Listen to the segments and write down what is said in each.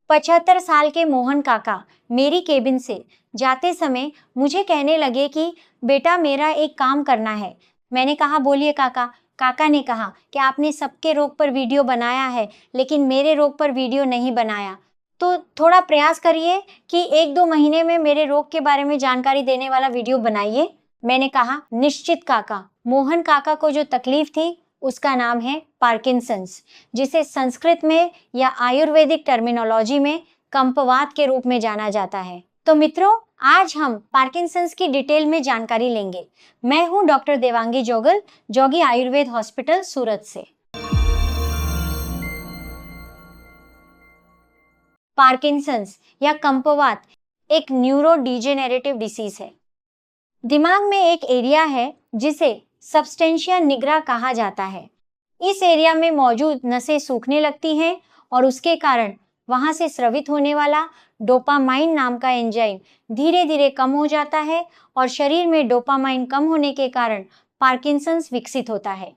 75 साल के मोहन काका मेरी केबिन से जाते समय मुझे कहने लगे कि बेटा मेरा एक काम करना है। मैंने कहा बोलिए काका। काका ने कहा कि आपने सबके रोग पर वीडियो बनाया है लेकिन मेरे रोग पर वीडियो नहीं बनाया, तो थोड़ा प्रयास करिए कि 1-2 महीने में मेरे रोग के बारे में जानकारी देने वाला वीडियो बनाइए। मैंने कहा निश्चित काका। मोहन काका को जो तकलीफ थी उसका नाम है पार्किंसंस, जिसे संस्कृत में या आयुर्वेदिक टर्मिनोलॉजी में कंपवात के रूप में जाना जाता है। तो मित्रों, आज हम पार्किंसंस की डिटेल में जानकारी लेंगे। मैं हूं डॉक्टर देवांगी जोगल, जोगी आयुर्वेद हॉस्पिटल सूरत से। पार्किंसंस या कंपवात एक न्यूरो डिजेनरेटिव डिसीज है। दिमाग में एक एरिया है जिसे सबस्टेंशिया निग्रा कहा जाता है। इस एरिया में मौजूद नसें सूखने लगती हैं और उसके कारण वहां से स्रवित होने वाला डोपामाइन नाम का एंजाइम धीरे धीरे कम हो जाता है और शरीर में डोपामाइन कम होने के कारण पार्किंसंस विकसित होता है।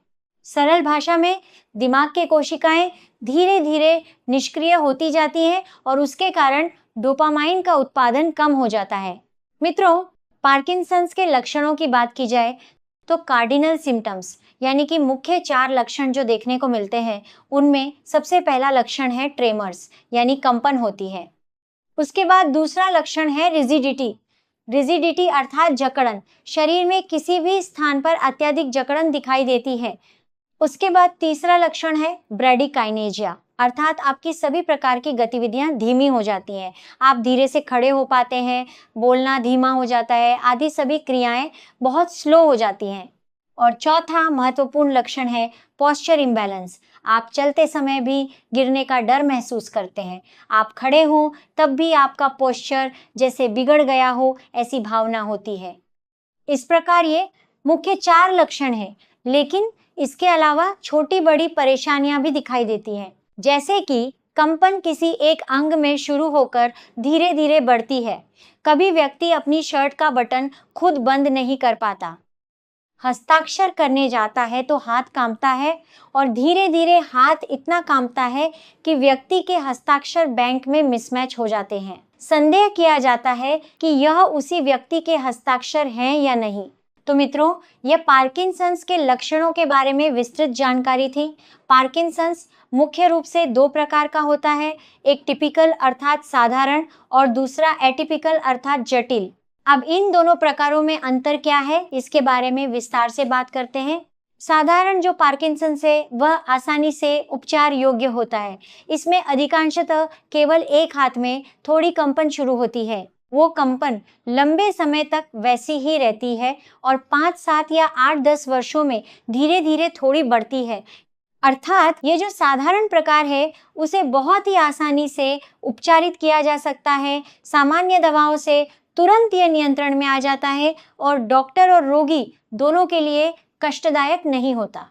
सरल भाषा में दिमाग के कोशिकाएं धीरे धीरे निष्क्रिय होती जाती हैं और उसके कारण डोपामाइन का उत्पादन कम हो जाता है। मित्रों, पार्किंसंस के लक्षणों की बात की जाए तो कार्डिनल सिम्टम्स यानी कि मुख्य 4 लक्षण जो देखने को मिलते हैं, उनमें सबसे पहला लक्षण है ट्रेमर्स यानी कंपन होती है। उसके बाद दूसरा लक्षण है रिजिडिटी। रिजिडिटी अर्थात जकड़न, शरीर में किसी भी स्थान पर अत्यधिक जकड़न दिखाई देती है। उसके बाद तीसरा लक्षण है ब्रैडिकाइनेजिया, अर्थात आपकी सभी प्रकार की गतिविधियां धीमी हो जाती हैं। आप धीरे से खड़े हो पाते हैं, बोलना धीमा हो जाता है, आदि सभी क्रियाएं बहुत स्लो हो जाती हैं। और चौथा महत्वपूर्ण लक्षण है पोस्चर इम्बैलेंस। आप चलते समय भी गिरने का डर महसूस करते हैं। आप खड़े हो तब भी आपका पोस्चर जैसे बिगड़ गया हो, ऐसी भावना होती है। इस प्रकार ये मुख्य 4 लक्षण हैं, लेकिन इसके अलावा छोटी बड़ी परेशानियां भी दिखाई देती हैं, जैसे कि कंपन किसी एक अंग में शुरू होकर धीरे धीरे बढ़ती है। कभी व्यक्ति अपनी शर्ट का बटन खुद बंद नहीं कर पाता, हस्ताक्षर करने जाता है तो हाथ कांपता है और धीरे धीरे हाथ इतना कांपता है कि व्यक्ति के हस्ताक्षर बैंक में मिसमैच हो जाते हैं। संदेह किया जाता है कि यह उसी व्यक्ति के हस्ताक्षर हैं या नहीं। तो मित्रों, यह पार्किंसंस के लक्षणों के बारे में विस्तृत जानकारी थी। पार्किंसंस मुख्य रूप से 2 प्रकार का होता है, एक टिपिकल अर्थात साधारण और दूसरा एटिपिकल अर्थात जटिल। अब इन दोनों प्रकारों में अंतर क्या है, इसके बारे में विस्तार से बात करते हैं। साधारण जो पार्किंसंस है वह आसानी से उपचार योग्य होता है। इसमें अधिकांशतः केवल एक हाथ में थोड़ी कंपन शुरू होती है। वो कंपन लंबे समय तक वैसी ही रहती है और 5, 7 या 8, 10 वर्षों में धीरे धीरे थोड़ी बढ़ती है। अर्थात ये जो साधारण प्रकार है उसे बहुत ही आसानी से उपचारित किया जा सकता है। सामान्य दवाओं से तुरंत ये नियंत्रण में आ जाता है और डॉक्टर और रोगी दोनों के लिए कष्टदायक नहीं होता।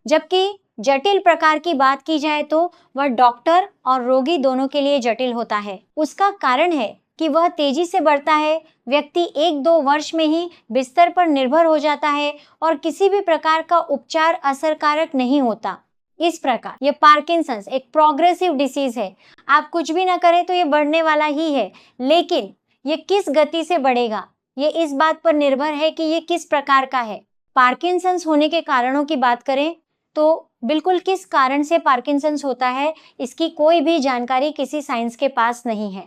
जबकि जटिल प्रकार की बात की जाए तो वह डॉक्टर और रोगी दोनों के लिए जटिल होता है। उसका कारण है कि वह तेजी से बढ़ता है, व्यक्ति 1-2 वर्ष में ही बिस्तर पर निर्भर हो जाता है और किसी भी प्रकार का उपचार असरकारक नहीं होता। इस प्रकार ये पार्किंसंस एक प्रोग्रेसिव डिसीज है। आप कुछ भी ना करें तो ये बढ़ने वाला ही है, लेकिन ये किस गति से बढ़ेगा ये इस बात पर निर्भर है कि ये किस प्रकार का है। पार्किंसंस होने के कारणों की बात करें तो बिल्कुल किस कारण से पार्किंसंस होता है इसकी कोई भी जानकारी किसी साइंस के पास नहीं है।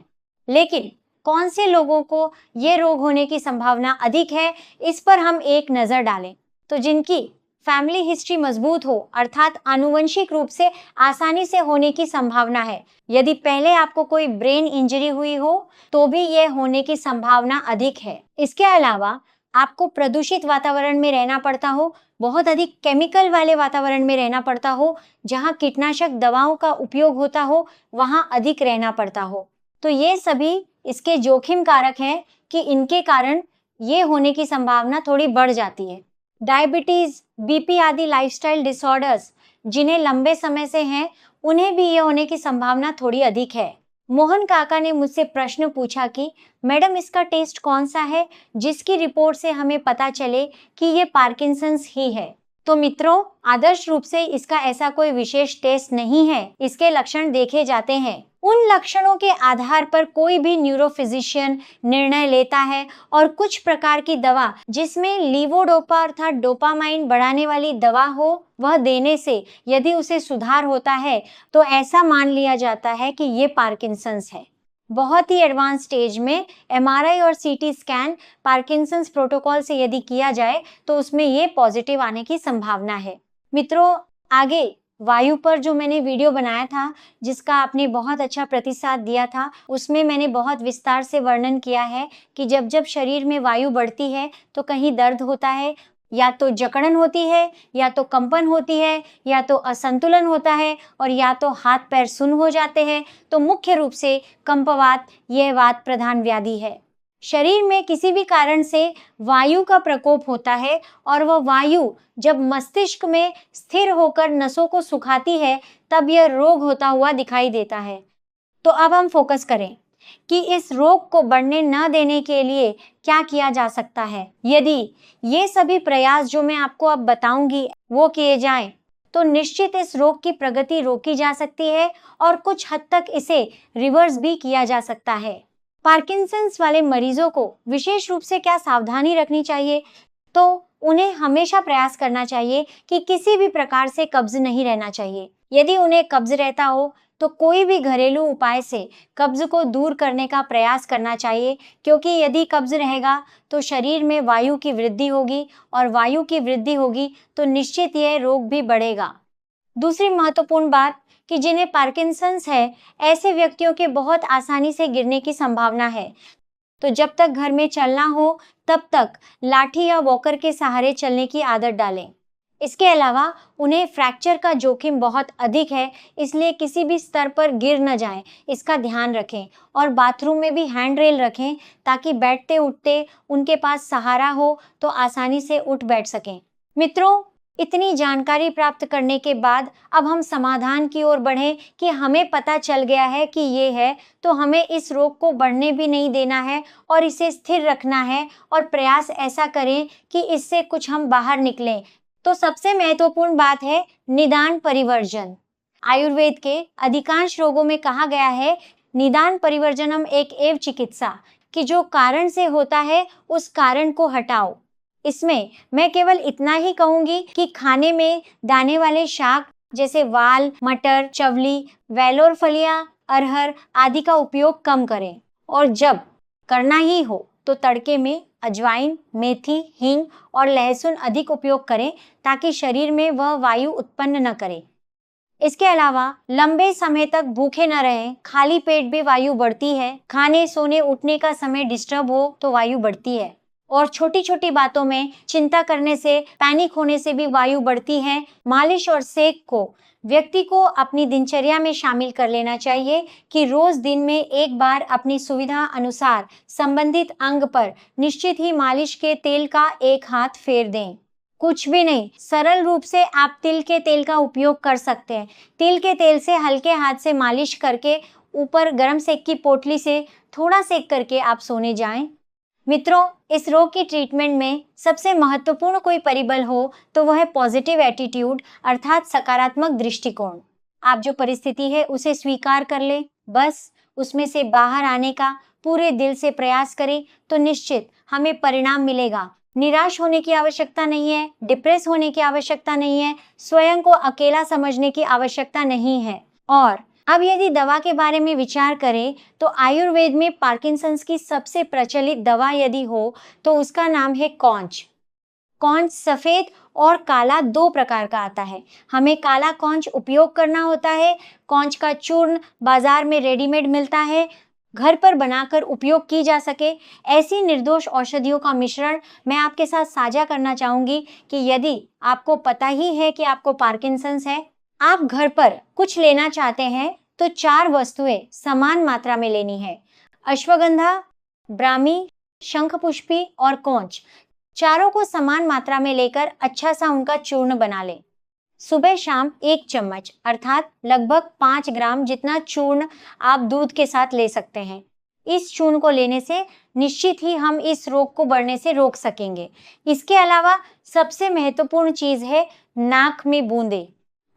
लेकिन कौन से लोगों को ये रोग होने की संभावना अधिक है, इस पर हम एक नजर डालें तो जिनकी फैमिली हिस्ट्री मजबूत हो, अर्थात आनुवंशिक रूप से आसानी से होने की संभावना है। यदि पहले आपको कोई ब्रेन इंजरी हुई हो तो भी यह होने की संभावना अधिक है। इसके अलावा आपको प्रदूषित वातावरण में रहना पड़ता हो, बहुत अधिक केमिकल वाले वातावरण में रहना पड़ता हो, जहां कीटनाशक दवाओं का उपयोग होता हो, वहां अधिक रहना पड़ता हो, तो ये सभी इसके जोखिम कारक हैं कि इनके कारण ये होने की संभावना थोड़ी बढ़ जाती है। डायबिटीज, बीपी आदि लाइफस्टाइल डिसऑर्डर्स जिन्हें लंबे समय से हैं, उन्हें भी ये होने की संभावना थोड़ी अधिक है। मोहन काका ने मुझसे प्रश्न पूछा कि मैडम इसका टेस्ट कौन सा है जिसकी रिपोर्ट से हमें पता चले कि ये पार्किंसंस ही है। तो मित्रों, आदर्श रूप से इसका ऐसा कोई विशेष टेस्ट नहीं है। इसके लक्षण देखे जाते हैं, उन लक्षणों के आधार पर कोई भी न्यूरोफिजिशियन निर्णय लेता है और कुछ प्रकार की दवा जिसमें लीवोडोपा अर्थात डोपामाइन बढ़ाने वाली दवा हो वह देने से यदि उसे सुधार होता है तो ऐसा मान लिया जाता है कि ये पार्किंसंस है। बहुत ही एडवांस स्टेज में एमआरआई और सीटी स्कैन पार्किंसंस प्रोटोकॉल से यदि किया जाए तो उसमें ये पॉजिटिव आने की संभावना है। मित्रों, आगे वायु पर जो मैंने वीडियो बनाया था जिसका आपने बहुत अच्छा प्रतिसाद दिया था, उसमें मैंने बहुत विस्तार से वर्णन किया है कि जब जब शरीर में वायु बढ़ती है तो कहीं दर्द होता है, या तो जकड़न होती है, या तो कंपन होती है, या तो असंतुलन होता है, और या तो हाथ पैर सुन्न हो जाते हैं। तो मुख्य रूप से कंपवात यह वात प्रधान व्याधि है। शरीर में किसी भी कारण से वायु का प्रकोप होता है और वह वायु जब मस्तिष्क में स्थिर होकर नसों को सुखाती है तब यह रोग होता हुआ दिखाई देता है। तो अब हम फोकस करें कि इस रोग को बढ़ने न देने के लिए क्या किया जा सकता है। यदि ये सभी प्रयास जो मैं आपको अब बताऊंगी वो किए जाएं तो निश्चित इस रोग की प्रगति रोकी जा सकती है और कुछ हद तक इसे रिवर्स भी किया जा सकता है। पार्किंसंस वाले मरीजों को विशेष रूप से क्या सावधानी रखनी चाहिए, तो उन्हें हमेशा प्रयास करना चाहिए कि किसी भी प्रकार से कब्ज नहीं रहना चाहिए। यदि उन्हें कब्ज रहता हो तो कोई भी घरेलू उपाय से कब्ज को दूर करने का प्रयास करना चाहिए, क्योंकि यदि कब्ज रहेगा तो शरीर में वायु की वृद्धि होगी और वायु की वृद्धि होगी तो निश्चित यह रोग भी बढ़ेगा। दूसरी महत्वपूर्ण बात कि जिन्हें पार्किंसंस है ऐसे व्यक्तियों के बहुत आसानी से गिरने की संभावना है, तो जब तक घर में चलना हो तब तक लाठी या वॉकर के सहारे चलने की आदत डालें। इसके अलावा उन्हें फ्रैक्चर का जोखिम बहुत अधिक है, इसलिए किसी भी स्तर पर गिर न जाएं, इसका ध्यान रखें। और बाथरूम में भी हैंड रेल रखें ताकि बैठते उठते उनके पास सहारा हो तो आसानी से उठ बैठ सकें। मित्रों, इतनी जानकारी प्राप्त करने के बाद अब हम समाधान की ओर बढ़ें कि हमें पता चल गया है कि ये है, तो हमें इस रोग को बढ़ने भी नहीं देना है और इसे स्थिर रखना है और प्रयास ऐसा करें कि इससे कुछ हम बाहर निकलें। तो सबसे महत्वपूर्ण बात है निदान परिवर्जन। आयुर्वेद के अधिकांश रोगों में कहा गया है निदान परिवर्जनम एक एव चिकित्सा, कि जो कारण से होता है उस कारण को हटाओ। इसमें मैं केवल इतना ही कहूंगी कि खाने में दाने वाले शाक जैसे वाल, मटर, चवली, वेलोर फलियां, अरहर आदि का उपयोग कम करें, और जब करना ही हो तो तड़के में अजवाइन, मेथी, हींग और लहसुन अधिक उपयोग करें ताकि शरीर में वह वायु उत्पन्न न करे। इसके अलावा लंबे समय तक भूखे न रहें, खाली पेट भी वायु बढ़ती है। खाने, सोने, उठने का समय डिस्टर्ब हो तो वायु बढ़ती है, और छोटी छोटी बातों में चिंता करने से, पैनिक होने से भी वायु बढ़ती है। मालिश और सेक को व्यक्ति को अपनी दिनचर्या में शामिल कर लेना चाहिए कि रोज दिन में एक बार अपनी सुविधा अनुसार संबंधित अंग पर निश्चित ही मालिश के तेल का एक हाथ फेर दें। कुछ भी नहीं, सरल रूप से आप तिल के तेल का उपयोग कर सकते हैं। तिल के तेल से हल्के हाथ से मालिश करके ऊपर गर्म सेक की पोटली से थोड़ा सेक करके आप सोने जाएं। मित्रों, इस रोग की ट्रीटमेंट में सबसे महत्वपूर्ण कोई परिबल हो तो वह है पॉजिटिव एटीट्यूड अर्थात सकारात्मक दृष्टिकोण। आप जो परिस्थिति है उसे स्वीकार कर ले, बस उसमें से बाहर आने का पूरे दिल से प्रयास करें तो निश्चित हमें परिणाम मिलेगा। निराश होने की आवश्यकता नहीं है, डिप्रेस होने की आवश्यकता नहीं है, स्वयं को अकेला समझने की आवश्यकता नहीं है। और अब यदि दवा के बारे में विचार करें तो आयुर्वेद में पार्किंसंस की सबसे प्रचलित दवा यदि हो तो उसका नाम है कॉन्च। कॉन्च सफेद और काला दो प्रकार का आता है। हमें काला कॉन्च उपयोग करना होता है। कॉन्च का चूर्ण बाजार में रेडीमेड मिलता है, घर पर बनाकर उपयोग की जा सके ऐसी निर्दोष औषधियों का मिश्रण मैं आपके साथ साझा करना चाहूंगी कि यदि आपको पता ही है कि आपको पार्किंसंस है, आप घर पर कुछ लेना चाहते हैं तो 4 वस्तुएं समान मात्रा में लेनी है। अश्वगंधा, ब्राह्मी, शंखपुष्पी और कॉन्च, चारों को समान मात्रा में लेकर अच्छा सा उनका चूर्ण बना लें। सुबह शाम 1 चम्मच अर्थात लगभग 5 ग्राम जितना चूर्ण आप दूध के साथ ले सकते हैं। इस चूर्ण को लेने से निश्चित ही हम इस रोग को बढ़ने से रोक सकेंगे। इसके अलावा सबसे महत्वपूर्ण चीज है नाक में बूंदे।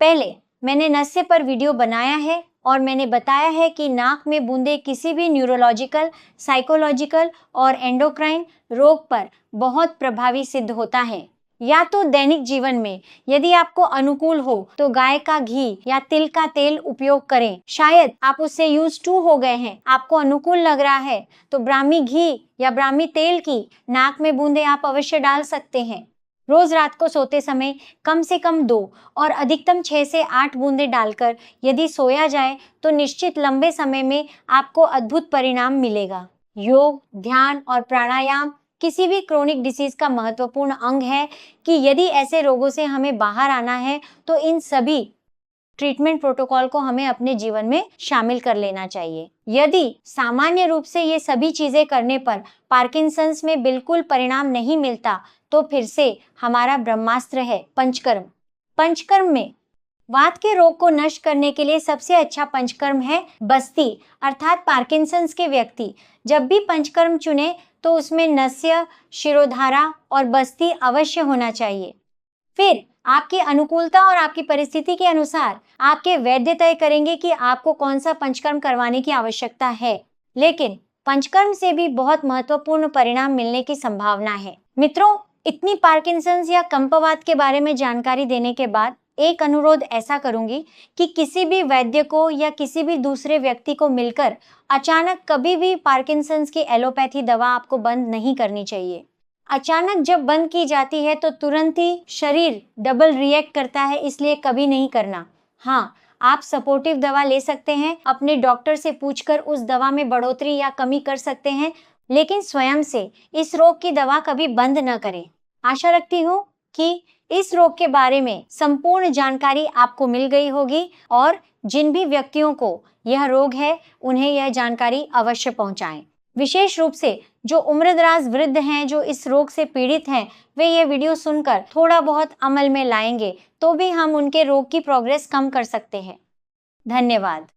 पहले मैंने नशे पर वीडियो बनाया है, और मैंने बताया है कि नाक में बूंदे किसी भी न्यूरोलॉजिकल, साइकोलॉजिकल और एंडोक्राइन रोग पर बहुत प्रभावी सिद्ध होता है। या तो दैनिक जीवन में यदि आपको अनुकूल हो तो गाय का घी या तिल का तेल उपयोग करें। शायद आप उससे यूज टू हो गए हैं, आपको अनुकूल लग रहा है तो ब्राह्मी घी या ब्राह्मी तेल की नाक में बूंदे आप अवश्य डाल सकते हैं। रोज रात को सोते समय कम से कम 2 और अधिकतम 6 से 8 बूंदे डालकर यदि सोया जाए तो निश्चित लंबे समय में आपको अद्भुत परिणाम मिलेगा। योग, ध्यान और प्राणायाम किसी भी क्रोनिक डिसीज का महत्वपूर्ण अंग है कि यदि ऐसे रोगों से हमें बाहर आना है तो इन सभी ट्रीटमेंट प्रोटोकॉल को हमें अपने जीवन में शामिल कर लेना चाहिए। यदि सामान्य रूप से ये सभी चीजें करने पर पार्किंसंस में बिल्कुल परिणाम नहीं मिलता तो फिर से हमारा ब्रह्मास्त्र है पंचकर्म। पंचकर्म में वात के रोग को नष्ट करने के लिए सबसे अच्छा पंचकर्म है बस्ती, अर्थात पार्किंसंस के व्यक्ति जब भी पंचकर्म चुने तो उसमें नस्य, शिरोधारा और बस्ती अवश्य होना चाहिए। फिर आपकी अनुकूलता और आपकी परिस्थिति के अनुसार आपके वैद्य तय करेंगे कि आपको कौन सा पंचकर्म करवाने की आवश्यकता है, लेकिन पंचकर्म से भी बहुत महत्वपूर्ण परिणाम मिलने की संभावना है। मित्रों, इतनी पार्किंसंस या कंपवात के बारे में जानकारी देने के बाद एक अनुरोध ऐसा करूंगी कि किसी भी वैद्य को या किसी भी दूसरे व्यक्ति को मिलकर अचानक कभी भी पार्किंसंस की एलोपैथी दवा आपको बंद नहीं करनी चाहिए। अचानक जब बंद की जाती है तो तुरंत ही शरीर डबल रिएक्ट करता है, इसलिए कभी नहीं करना। हाँ, आप सपोर्टिव दवा ले सकते हैं, अपने डॉक्टर से पूछकर उस दवा में बढ़ोतरी या कमी कर सकते हैं, लेकिन स्वयं से इस रोग की दवा कभी बंद न करें। आशा रखती हूँ कि इस रोग के बारे में संपूर्ण जानकारी आपको मिल गई होगी और जिन भी व्यक्तियों को यह रोग है उन्हें यह जानकारी अवश्य पहुंचाएं। विशेष रूप से जो उम्रदराज वृद्ध हैं, जो इस रोग से पीड़ित हैं, वे ये वीडियो सुनकर थोड़ा बहुत अमल में लाएंगे तो भी हम उनके रोग की प्रोग्रेस कम कर सकते हैं। धन्यवाद।